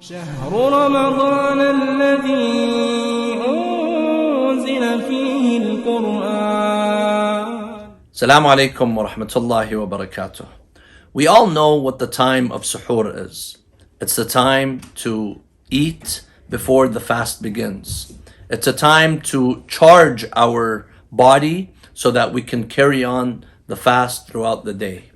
شهر رمضان الذي أنزل فيه القرآن. Assalamu alaikum wa rahmatullahi wa barakatuh. We all know what the time of suhoor is. It's the time to eat before the fast begins. It's a time to charge our body so that we can carry on the fast throughout the day.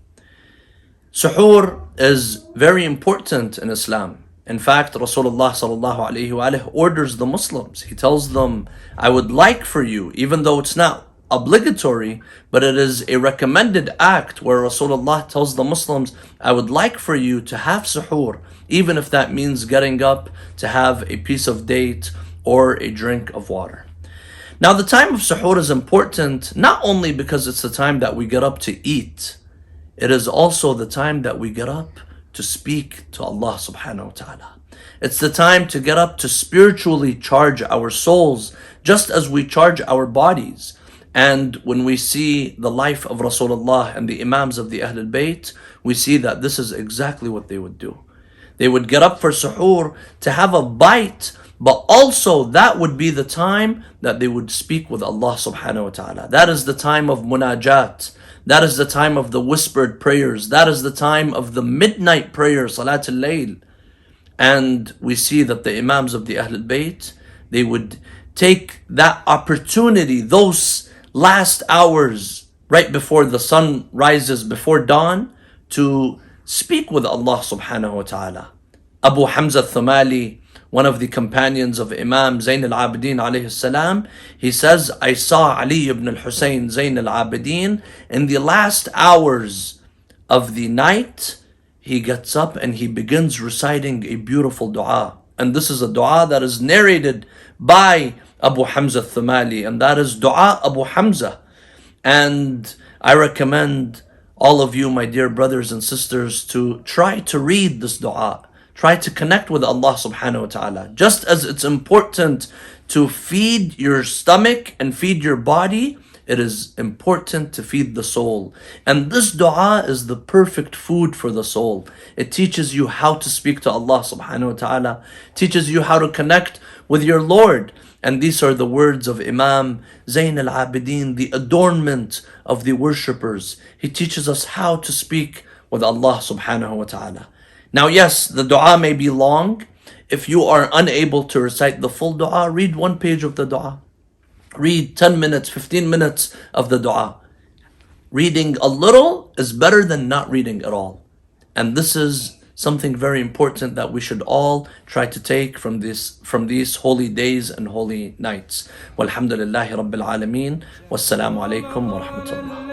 Suhoor is very important in Islam. In fact, Rasulullah sallallahu alaihi wasallam orders the Muslims. He tells them, I would like for you, even though it's not obligatory, but it is a recommended act where Rasulullah tells the Muslims, I would like for you to have suhoor, even if that means getting up to have a piece of date or a drink of water. Now, the time of suhoor is important not only because it's the time that we get up to eat, it is also the time that we get up to speak to Allah subhanahu wa ta'ala. It's the time to get up to spiritually charge our souls, just as we charge our bodies. And when we see the life of Rasulullah and the Imams of the Ahlul Bayt, we see that this is exactly what they would do. They would get up for suhoor to have a bite, but also that would be the time that they would speak with Allah subhanahu wa ta'ala. That is the time of munajat. That is the time of the whispered prayers. That is the time of the midnight prayer, Salatul Layl. And we see that the Imams of the Ahlul Bayt, they would take that opportunity, those last hours right before the sun rises, before dawn, to speak with Allah subhanahu wa ta'ala. Abu Hamza Thumali, one of the companions of Imam Zayn al-Abidin alayhi salam, he says, I saw Ali ibn al-Hussein Zayn al-Abidin in the last hours of the night. He gets up and he begins reciting a beautiful dua. And this is a dua that is narrated by Abu Hamza Thumali, and that is Dua Abu Hamza. And I recommend all of you, my dear brothers and sisters, to try to read this dua. Try to connect with Allah subhanahu wa ta'ala. Just as it's important to feed your stomach and feed your body, it is important to feed the soul. And this dua is the perfect food for the soul. It teaches you how to speak to Allah subhanahu wa ta'ala, teaches you how to connect with your Lord. And these are the words of Imam Zayn al-Abidin, the adornment of the worshippers. He teaches us how to speak with Allah subhanahu wa ta'ala. Now, yes, the dua may be long. If you are unable to recite the full dua, read one page of the dua. Read 10 minutes, 15 minutes of the dua. Reading a little is better than not reading at all. And this is something very important that we should all try to take from these holy days and holy nights. Walhamdulillahi Rabbil Alameen. Wassalamu alaikum wa rahmatullah.